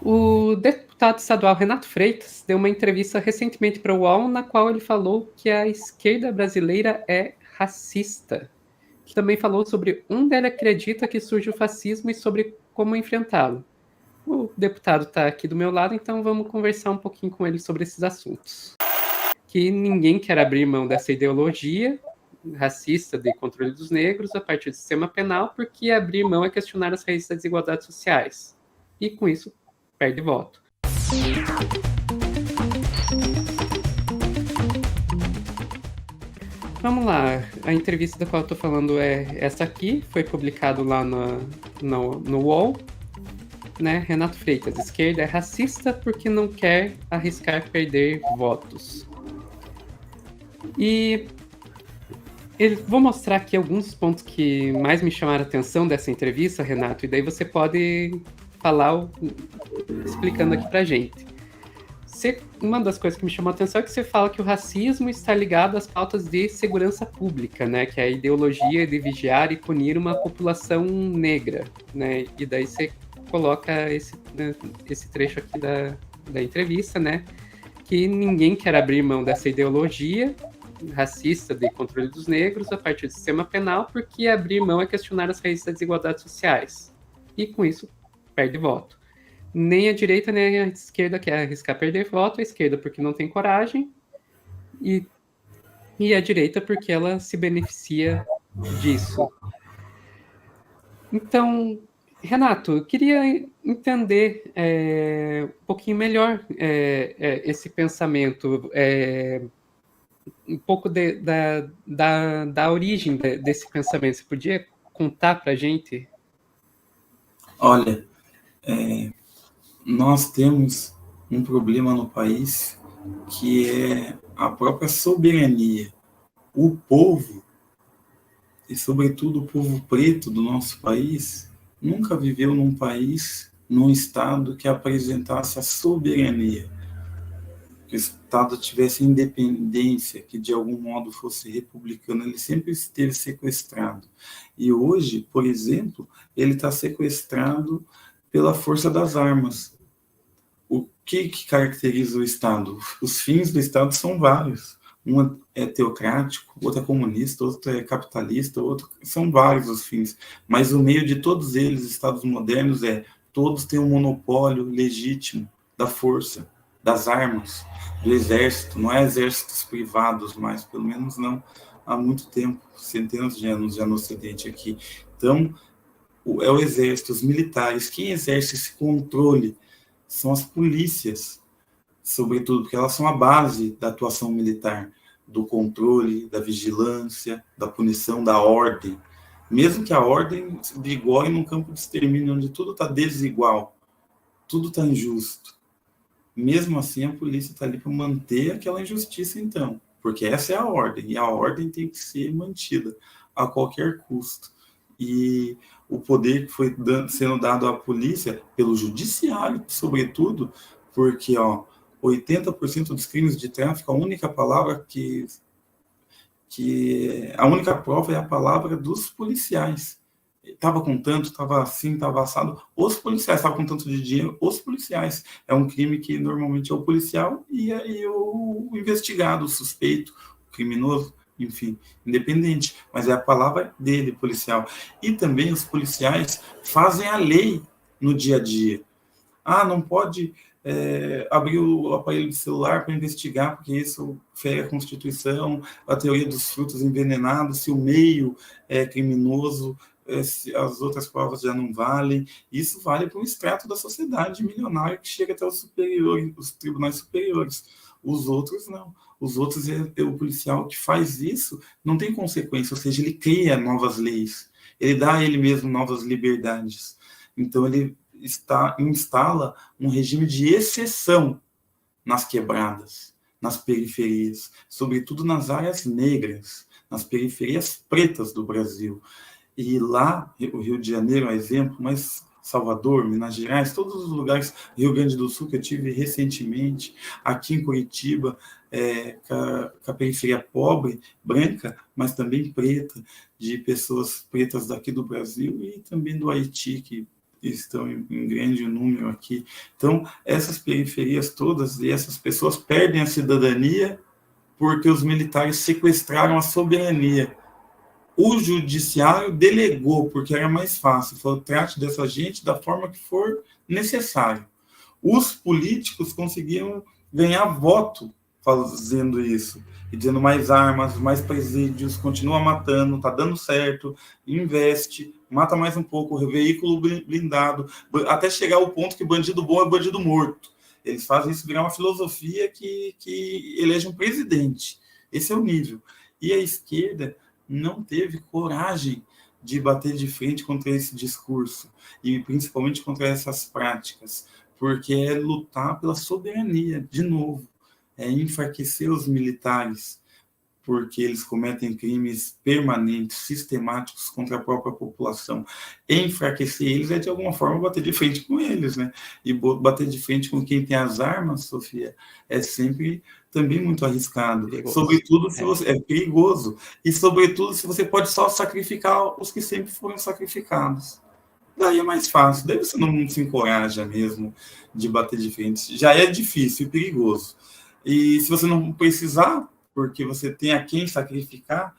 O deputado estadual Renato Freitas deu uma entrevista recentemente para o UOL, na qual ele falou que a esquerda brasileira é racista. Ele também falou sobre onde ele acredita que surge o fascismo e sobre como enfrentá-lo. O deputado está aqui do meu lado, então vamos conversar um pouquinho com ele sobre esses assuntos. Que ninguém quer abrir mão dessa ideologia racista de controle dos negros a partir do sistema penal, porque abrir mão é questionar as raízes das desigualdades sociais. E com isso, perde voto. Vamos lá, a entrevista da qual eu tô falando é essa aqui, foi publicado lá no UOL, né? Renato Freitas, esquerda é racista porque não quer arriscar perder votos. E vou mostrar aqui alguns pontos que mais me chamaram a atenção dessa entrevista, Renato, e daí você pode falar explicando aqui pra gente. Uma das coisas que me chamou a atenção é que você fala que o racismo está ligado às pautas de segurança pública, né? Que é a ideologia de vigiar e punir uma população negra, né? E daí você coloca esse trecho aqui da entrevista, né? Que ninguém quer abrir mão dessa ideologia racista de controle dos negros a partir do sistema penal, porque abrir mão é questionar as raízes das desigualdades sociais. E com isso, perde voto. Nem a direita nem a esquerda quer arriscar perder voto, a esquerda porque não tem coragem, e a direita porque ela se beneficia disso. Então, Renato, eu queria entender um pouquinho melhor esse pensamento, um pouco da origem desse pensamento. Você podia contar para a gente? Olha, nós temos um problema no país que é a própria soberania. O povo, e sobretudo o povo preto do nosso país, nunca viveu num país, num estado que apresentasse a soberania, que o estado tivesse independência, que de algum modo fosse republicano. Ele sempre esteve sequestrado. E hoje, por exemplo, ele está sequestrado pela força das armas. O que caracteriza o Estado? Os fins do Estado são vários. Um é teocrático, outro é comunista, outro é capitalista, outro são vários os fins. Mas o meio de todos eles, Estados modernos, todos têm um monopólio legítimo da força, das armas, do exército. Não é exércitos privados mais, pelo menos não há muito tempo, centenas de anos já no Ocidente aqui. Então, é o exército, os militares. Quem exerce esse controle são as polícias, sobretudo, porque elas são a base da atuação militar, do controle, da vigilância, da punição, da ordem. Mesmo que a ordem vigore num campo de extermínio, onde tudo está desigual, tudo está injusto. Mesmo assim, a polícia está ali para manter aquela injustiça, então, porque essa é a ordem, e a ordem tem que ser mantida a qualquer custo. E o poder que foi sendo dado à polícia, pelo judiciário, sobretudo, porque 80% dos crimes de tráfico, a única palavra a única prova é a palavra dos policiais. Estava com tanto, estava assim, estava assado. Os policiais estavam com tanto de dinheiro, os policiais. É um crime que normalmente é o policial e o investigado, o suspeito, o criminoso, enfim, independente. Mas é a palavra dele, policial. E também os policiais fazem a lei no dia a dia. Não pode abrir o aparelho de celular para investigar, porque isso fere a Constituição, a teoria dos frutos envenenados, se o meio é criminoso, se as outras provas já não valem. Isso vale para um extrato da sociedade milionária que chega até os tribunais superiores. Os outros não. Os outros, o policial que faz isso não tem consequência, ou seja, ele cria novas leis, ele dá a ele mesmo novas liberdades. Então, ele instala um regime de exceção nas quebradas, nas periferias, sobretudo nas áreas negras, nas periferias pretas do Brasil. E lá, o Rio de Janeiro é um exemplo, mas Salvador, Minas Gerais, todos os lugares, Rio Grande do Sul, que eu tive recentemente, aqui em Curitiba, com a periferia pobre, branca, mas também preta, de pessoas pretas daqui do Brasil e também do Haiti, que estão em grande número aqui. Então, essas periferias todas e essas pessoas perdem a cidadania porque os militares sequestraram a soberania. O judiciário delegou, porque era mais fácil. Falou, trate dessa gente da forma que for necessário. Os políticos conseguiram ganhar voto fazendo isso, e dizendo mais armas, mais presídios, continua matando, tá dando certo, investe, mata mais um pouco, veículo blindado, até chegar ao ponto que bandido bom é bandido morto. Eles fazem isso virar uma filosofia que elege um presidente. Esse é o nível. E a esquerda não teve coragem de bater de frente contra esse discurso, e principalmente contra essas práticas, porque é lutar pela soberania, de novo, é enfraquecer os militares, porque eles cometem crimes permanentes, sistemáticos contra a própria população. Enfraquecer eles é, de alguma forma, bater de frente com eles, né? E bater de frente com quem tem as armas, Sofia, é sempre também muito arriscado. Perigoso. Sobretudo se você... É perigoso. E, sobretudo, se você pode só sacrificar os que sempre foram sacrificados. Daí é mais fácil. Daí você não se encoraja mesmo de bater de frente. Já é difícil e perigoso. E se você não precisar, porque você tem a quem sacrificar,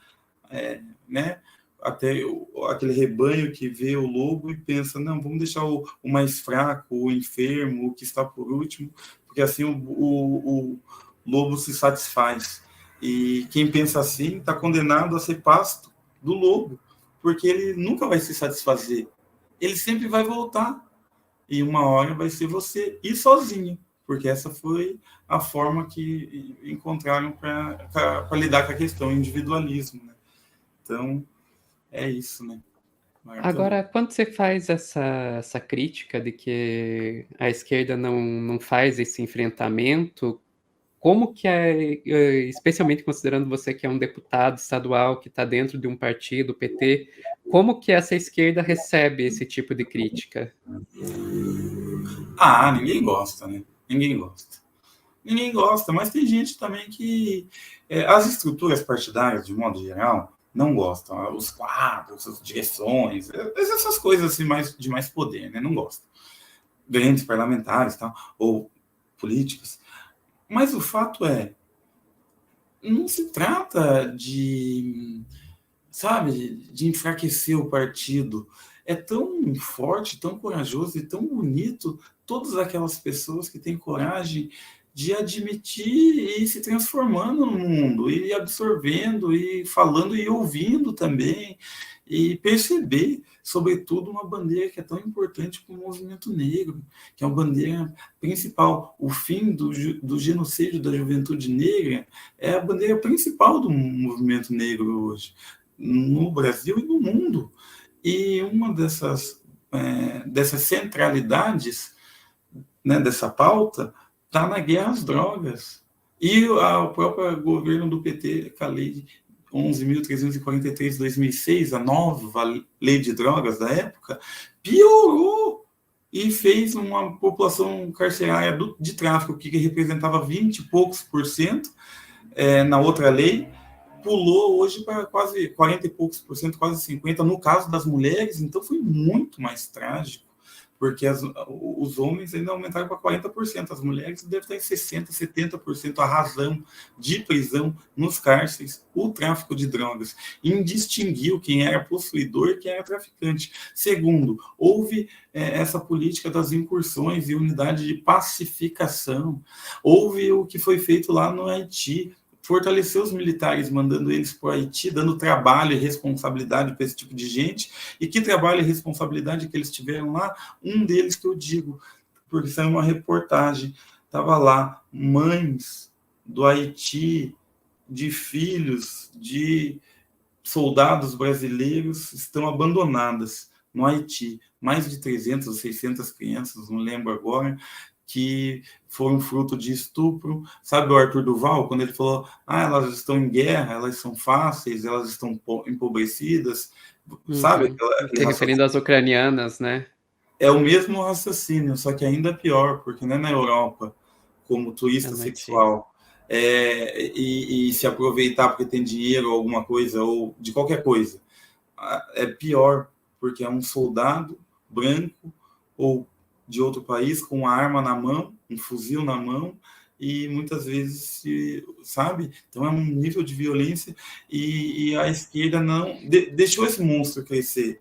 né? Até aquele rebanho que vê o lobo e pensa, não, vamos deixar o mais fraco, o enfermo, o que está por último, porque assim o lobo se satisfaz. E quem pensa assim está condenado a ser pasto do lobo, porque ele nunca vai se satisfazer. Ele sempre vai voltar. E uma hora vai ser você, e sozinho, porque essa foi a forma que encontraram para lidar com a questão, o individualismo, né? Então, é isso, né? Agora, quando você faz essa crítica de que a esquerda não faz esse enfrentamento, como que especialmente considerando você que é um deputado estadual que está dentro de um partido, o PT, como que essa esquerda recebe esse tipo de crítica? Ninguém gosta, né? Ninguém gosta. Ninguém gosta, mas tem gente também que... as estruturas partidárias, de modo geral, não gostam. Os quadros, as direções, essas coisas assim, de mais poder, né? Não gostam. Grandes parlamentares, tal, ou políticos. Mas o fato é, não se trata de, sabe, de enfraquecer o partido. É tão forte, tão corajoso e tão bonito todas aquelas pessoas que têm coragem de admitir e se transformando no mundo, e absorvendo, e falando e ouvindo também, e perceber, sobretudo, uma bandeira que é tão importante para o movimento negro, que é uma bandeira principal. O fim do genocídio da juventude negra é a bandeira principal do movimento negro hoje, no Brasil e no mundo. E uma dessas centralidades, né, dessa pauta está na guerra às drogas. E o próprio governo do PT, com a lei 11.343 de 2006, a nova lei de drogas da época, piorou e fez uma população carcerária de tráfico que representava 20 e poucos % na outra lei, pulou hoje para quase 40 e poucos %, quase 50%, no caso das mulheres. Então foi muito mais trágico, porque os homens ainda aumentaram para 40%, as mulheres devem estar em 60%, 70%, a razão de prisão nos cárceres, o tráfico de drogas, indistinguiu quem era possuidor e quem era traficante. Segundo, houve essa política das incursões e unidade de pacificação, houve o que foi feito lá no Haiti, fortalecer os militares, mandando eles para o Haiti, dando trabalho e responsabilidade para esse tipo de gente. E que trabalho e responsabilidade que eles tiveram lá? Um deles que eu digo, porque saiu uma reportagem, estava lá, mães do Haiti, de filhos de soldados brasileiros estão abandonadas no Haiti. Mais de 300 ou 600 crianças, não lembro agora, que foram fruto de estupro. Sabe o Arthur Duval, quando ele falou, elas estão em guerra, elas são fáceis, elas estão empobrecidas, sabe? Se referindo às ucranianas, né? É o mesmo raciocínio, só que ainda pior, porque não é na Europa, como turista sexual, e se aproveitar porque tem dinheiro ou alguma coisa, ou de qualquer coisa. É pior, porque é um soldado branco, ou de outro país com uma arma na mão, um fuzil na mão, e muitas vezes, sabe? Então é um nível de violência e a esquerda não deixou esse monstro crescer.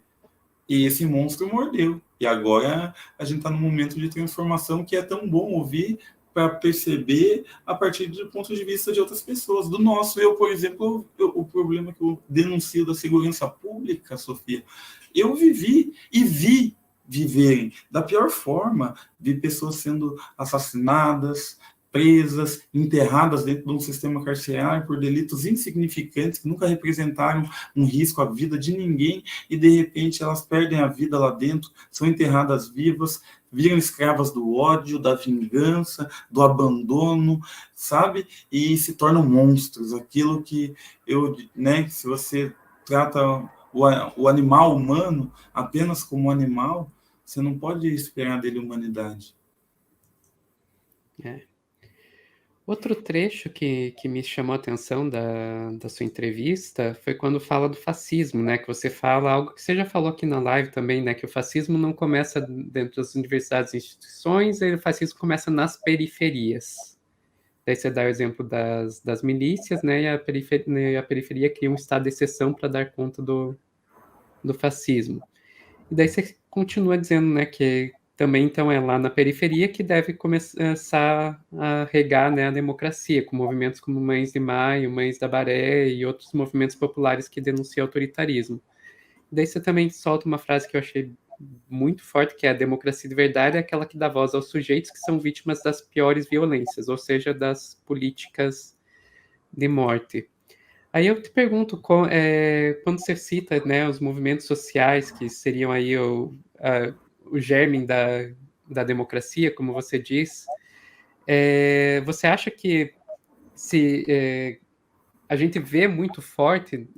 E esse monstro mordeu. E agora a gente está num momento de transformação que é tão bom ouvir para perceber a partir do ponto de vista de outras pessoas. Do nosso, eu, por exemplo, o problema que eu denuncio da segurança pública, Sofia, eu vivi e vi viverem da pior forma, vi pessoas sendo assassinadas, presas, enterradas dentro de um sistema carcerário por delitos insignificantes que nunca representaram um risco à vida de ninguém e de repente elas perdem a vida lá dentro, são enterradas vivas, viram escravas do ódio, da vingança, do abandono, sabe? E se tornam monstros, aquilo que né, se você trata o animal humano apenas como animal, você não pode esperar dele humanidade. É. Outro trecho que me chamou a atenção da sua entrevista foi quando fala do fascismo, né? Que você fala algo que você já falou aqui na live também, né? Que o fascismo não começa dentro das universidades e instituições, o fascismo começa nas periferias. Daí você dá o exemplo das milícias, né? E a periferia cria um estado de exceção para dar conta do fascismo. E daí você continua dizendo, né, que também então é lá na periferia que deve começar a regar, né, a democracia, com movimentos como Mães de Maio, Mães da Baré e outros movimentos populares que denunciam autoritarismo. E daí você também solta uma frase que eu achei muito forte, que é: a democracia de verdade é aquela que dá voz aos sujeitos que são vítimas das piores violências, ou seja, das políticas de morte. Aí eu te pergunto, quando você cita, né, os movimentos sociais, que seriam aí o germe da democracia, como você diz, você acha que se a gente vê muito forte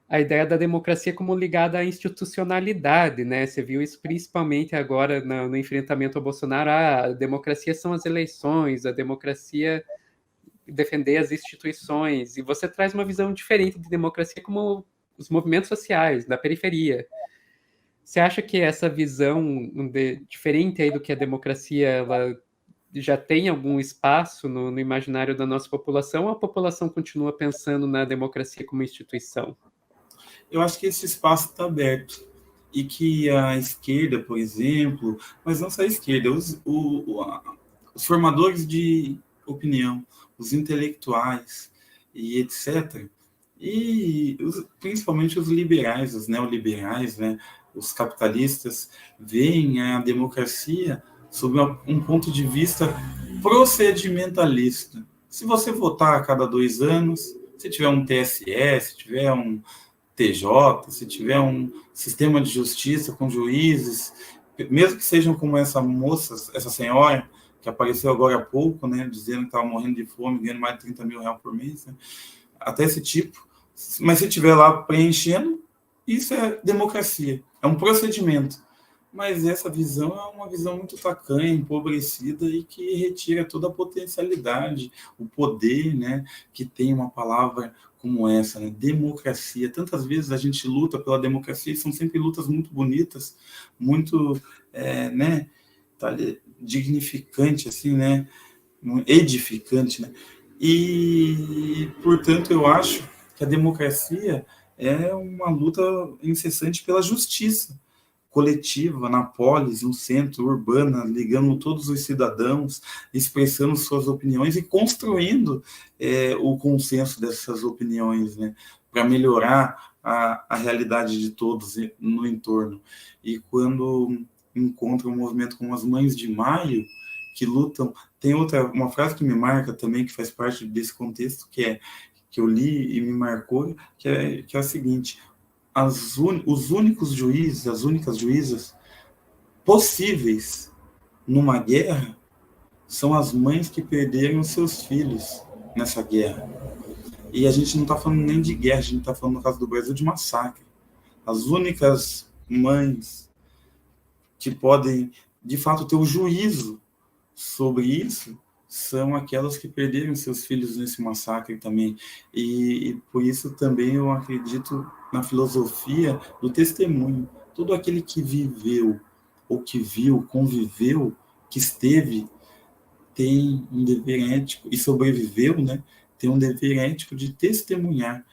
a ideia da democracia como ligada à institucionalidade, né? Você viu isso principalmente agora no enfrentamento ao Bolsonaro. A democracia são as eleições, a democracia defender as instituições, e você traz uma visão diferente de democracia como os movimentos sociais, da periferia. Você acha que essa visão diferente aí do que a democracia, ela já tem algum espaço no imaginário da nossa população, ou a população continua pensando na democracia como instituição? Eu acho que esse espaço está aberto e que a esquerda, por exemplo, mas não só a esquerda, os formadores de opinião, os intelectuais e etc., e principalmente os liberais, os neoliberais, né, os capitalistas, veem a democracia sob um ponto de vista procedimentalista. Se você votar a cada 2 anos, se tiver um TSE, se tiver um TJ, se tiver um sistema de justiça com juízes, mesmo que sejam como essa moça, essa senhora, que apareceu agora há pouco, né, dizendo que estava morrendo de fome, ganhando mais de 30 mil reais por mês, né, até esse tipo, mas se tiver lá preenchendo, isso é democracia, é um procedimento. Mas essa visão é uma visão muito tacanha, empobrecida e que retira toda a potencialidade, o poder, né, que tem uma palavra como essa, né, democracia. Tantas vezes a gente luta pela democracia e são sempre lutas muito bonitas, muito, né, dignificante, assim, né, edificante, né. E, portanto, eu acho que a democracia é uma luta incessante pela justiça coletiva, na polis, no centro, urbana, ligando todos os cidadãos, expressando suas opiniões e construindo o consenso dessas opiniões, né, para melhorar a realidade de todos no entorno. E quando encontra um movimento como as Mães de Maio, que lutam, tem uma frase que me marca também, que faz parte desse contexto, que eu li e me marcou, que é a seguinte: os únicos juízes, as únicas juízas possíveis numa guerra são as mães que perderam seus filhos nessa guerra. E a gente não está falando nem de guerra, a gente está falando, no caso do Brasil, de massacre. As únicas mães que podem, de fato, ter o juízo sobre isso são aquelas que perderam seus filhos nesse massacre também. E por isso também eu acredito na filosofia do testemunho. Todo aquele que viveu ou que viu, conviveu, que esteve, tem um dever ético, e sobreviveu, né? Tem um dever ético de testemunhar,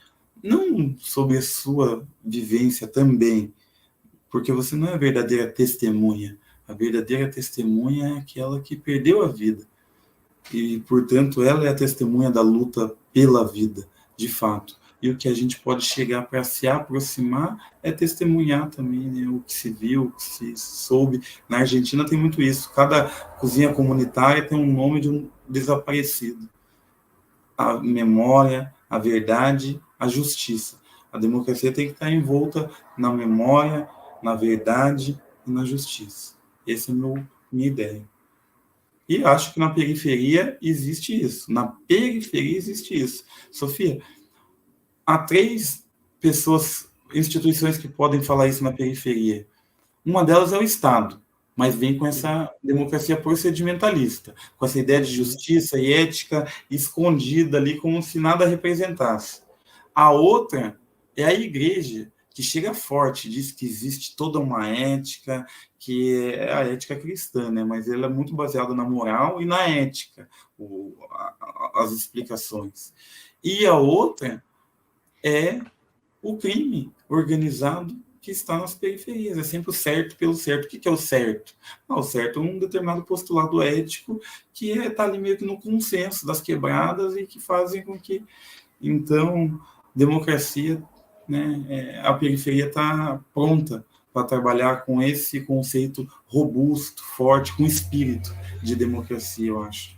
não sobre a sua vivência também, porque você não é a verdadeira testemunha. A verdadeira testemunha é aquela que perdeu a vida. E, portanto, ela é a testemunha da luta pela vida, de fato. E o que a gente pode chegar para se aproximar é testemunhar também, né, o que se viu, o que se soube. Na Argentina tem muito isso. Cada cozinha comunitária tem um nome de um desaparecido. A memória, a verdade, a justiça. A democracia tem que estar envolta na memória, na verdade e na justiça. Essa é a minha ideia. E acho que na periferia existe isso. Na periferia existe isso. Sofia, há 3 pessoas, instituições que podem falar isso na periferia. Uma delas é o Estado, mas vem com essa democracia procedimentalista, com essa ideia de justiça e ética escondida ali, como se nada representasse. A outra é a igreja, que chega forte, diz que existe toda uma ética, que é a ética cristã, né? Mas ela é muito baseada na moral e na ética, as explicações. E a outra é o crime organizado que está nas periferias. É sempre o certo pelo certo. O que é o certo? O certo é um determinado postulado ético que está ali meio que no consenso das quebradas e que fazem com que, então, democracia, né, a periferia está pronta para trabalhar com esse conceito robusto, forte, com espírito de democracia, eu acho.